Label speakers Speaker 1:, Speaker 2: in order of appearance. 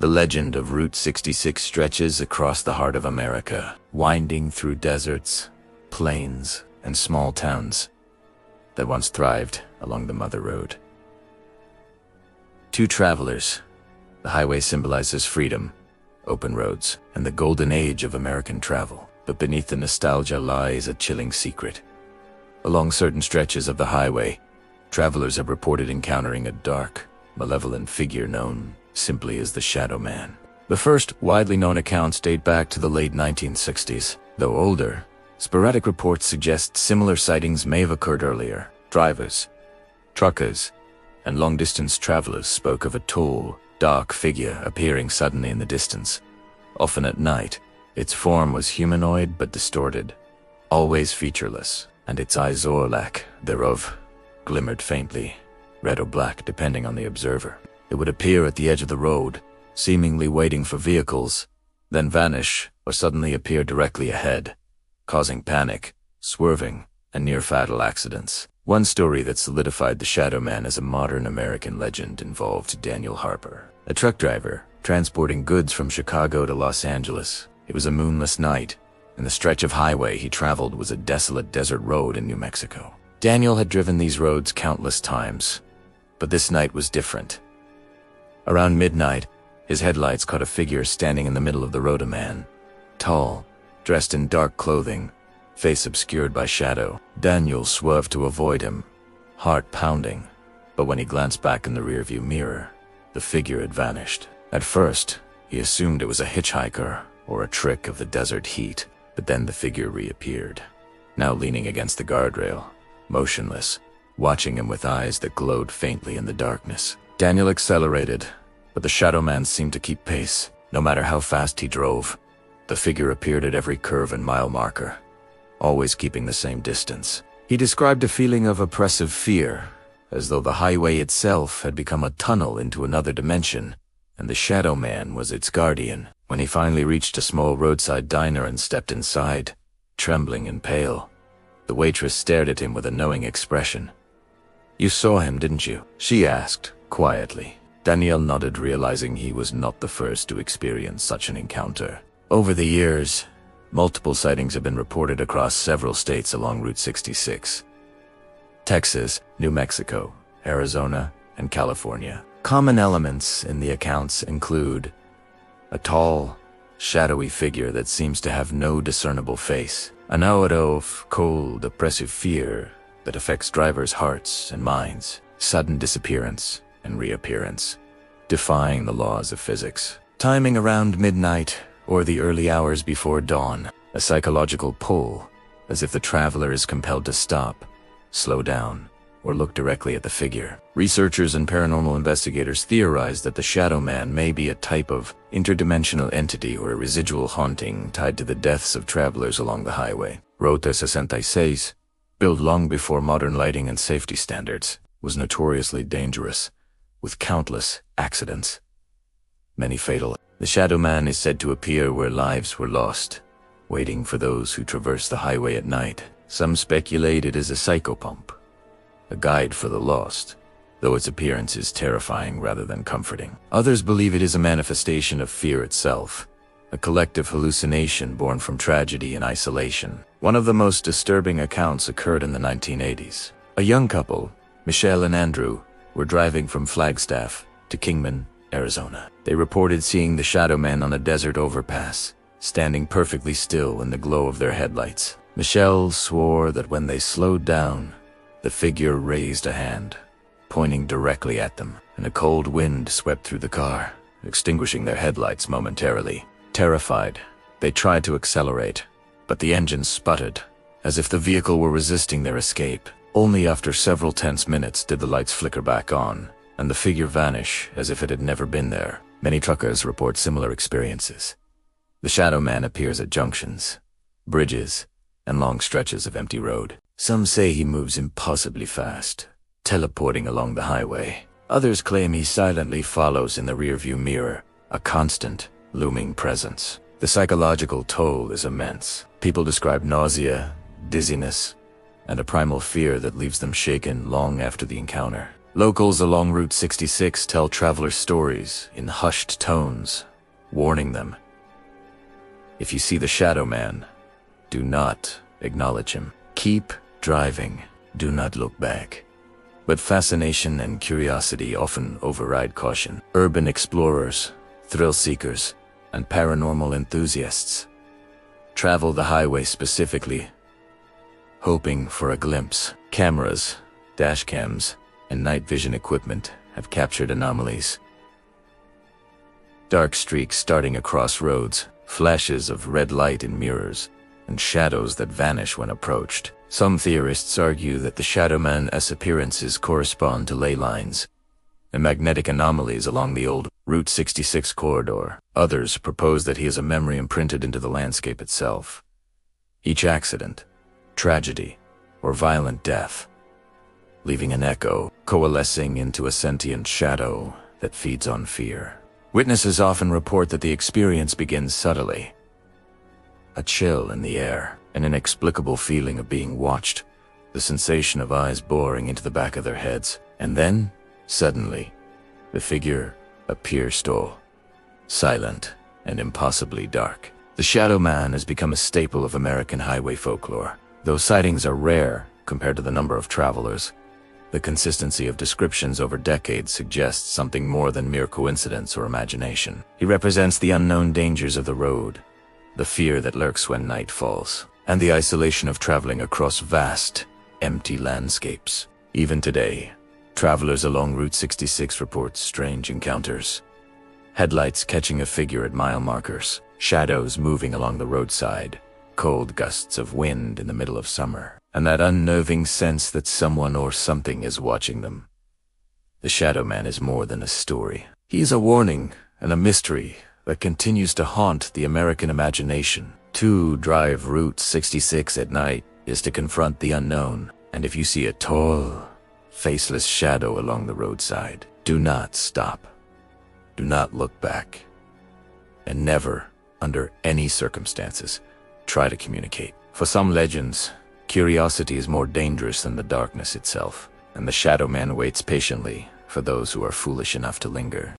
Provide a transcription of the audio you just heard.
Speaker 1: The legend of Route 66 stretches across the heart of America, winding through deserts, plains, and small towns that once thrived along the Mother Road. Two travelers. The highway symbolizes freedom, open roads, and the golden age of American travel. But beneath the nostalgia lies a chilling secret. Along certain stretches of the highway, travelers have reported encountering a dark, malevolent figure known simply as the Shadow Man. The first widely known accounts date back to the late 1960s. Though older, sporadic reports suggest similar sightings may have occurred earlier. Drivers, truckers, and long-distance travelers spoke of a tall, dark figure appearing suddenly in the distance, often at night. Its form was humanoid but distorted, always featureless, and its eyes or lack thereof glimmered faintly, red or black depending on the observer. It would appear at the edge of the road, seemingly waiting for vehicles, then vanish or suddenly appear directly ahead, causing panic, swerving, and near-fatal accidents. One story that solidified the Shadow Man as a modern American legend involved Daniel Harper, a truck driver transporting goods from Chicago to Los Angeles. It was a moonless night, and the stretch of highway he traveled was a desolate desert road in New Mexico. Daniel had driven these roads countless times, but this night was different. Around midnight, his headlights caught a figure standing in the middle of the road, a man, tall, dressed in dark clothing, face obscured by shadow. Daniel swerved to avoid him, heart pounding, but when he glanced back in the rearview mirror, the figure had vanished. At first, he assumed it was a hitchhiker or a trick of the desert heat, but then the figure reappeared, now leaning against the guardrail, motionless, watching him with eyes that glowed faintly in the darkness. Daniel accelerated, but the Shadow Man seemed to keep pace. No matter how fast he drove, the figure appeared at every curve and mile marker, always keeping the same distance. He described a feeling of oppressive fear, as though the highway itself had become a tunnel into another dimension, and the Shadow Man was its guardian. When he finally reached a small roadside diner and stepped inside, trembling and pale, the waitress stared at him with a knowing expression. "You saw him, didn't you?" she asked, quietly. Daniel nodded, realizing he was not the first to experience such an encounter. Over the years, multiple sightings have been reported across several states along Route 66. Texas, New Mexico, Arizona, and California. Common elements in the accounts include a tall, shadowy figure that seems to have no discernible face, an aura of cold, oppressive fear that affects drivers' hearts and minds, sudden disappearance and reappearance, defying the laws of physics, timing around midnight or the early hours before dawn, a psychological pull, as if the traveler is compelled to stop, slow down, or look directly at the figure. Researchers and paranormal investigators theorize that the Shadow Man may be a type of interdimensional entity or a residual haunting tied to the deaths of travelers along the highway. Ruta 66, built long before modern lighting and safety standards, was notoriously dangerous, with countless accidents, many fatal. The Shadow Man is said to appear where lives were lost, waiting for those who traverse the highway at night. Some speculate it is a psychopomp, a guide for the lost, though its appearance is terrifying rather than comforting. Others believe it is a manifestation of fear itself, a collective hallucination born from tragedy and isolation. One of the most disturbing accounts occurred in the 1980s. A young couple, Michelle and Andrew, were driving from Flagstaff to Kingman, Arizona. They reported seeing the Shadow Man on a desert overpass, standing perfectly still in the glow of their headlights. Michelle swore that when they slowed down, the figure raised a hand, pointing directly at them, and a cold wind swept through the car, extinguishing their headlights momentarily. Terrified, they tried to accelerate, but the engine sputtered, as if the vehicle were resisting their escape. Only after several tense minutes did the lights flicker back on, and the figure vanish as if it had never been there. Many truckers report similar experiences. The Shadow Man appears at junctions, bridges, and long stretches of empty road. Some say he moves impossibly fast, teleporting along the highway. Others claim he silently follows in the rearview mirror, a constant, looming presence. The psychological toll is immense. People describe nausea, dizziness, and a primal fear that leaves them shaken long after the encounter. Locals along Route 66 tell travelers stories in hushed tones, warning them. If you see the Shadow Man, do not acknowledge him. Keep driving. Do not look back. But fascination and curiosity often override caution. Urban explorers, thrill seekers, and paranormal enthusiasts travel the highway specifically, hoping for a glimpse. Cameras, dash cams, and night vision equipment have captured anomalies. Dark streaks starting across roads, flashes of red light in mirrors, and shadows that vanish when approached. Some theorists argue that the Shadow Man's appearances correspond to ley lines and magnetic anomalies along the old Route 66 corridor. Others propose that he is a memory imprinted into the landscape itself. Each accident, tragedy, or violent death, leaving an echo, coalescing into a sentient shadow that feeds on fear. Witnesses often report that the experience begins subtly. A chill in the air, an inexplicable feeling of being watched, the sensation of eyes boring into the back of their heads, and then, suddenly, the figure appears tall, silent, and impossibly dark. The Shadow Man has become a staple of American highway folklore. Though sightings are rare compared to the number of travelers, the consistency of descriptions over decades suggests something more than mere coincidence or imagination. He represents the unknown dangers of the road, the fear that lurks when night falls, and the isolation of traveling across vast, empty landscapes. Even today, travelers along Route 66 report strange encounters. Headlights catching a figure at mile markers, shadows moving along the roadside, cold gusts of wind in the middle of summer, and that unnerving sense that someone or something is watching them. The Shadow Man is more than a story. He is a warning and a mystery that continues to haunt the American imagination. To drive Route 66 at night is to confront the unknown, and if you see a tall, faceless shadow along the roadside, do not stop. Do not look back. And never, under any circumstances, try to communicate. For some legends, curiosity is more dangerous than the darkness itself, and the Shadow Man waits patiently for those who are foolish enough to linger.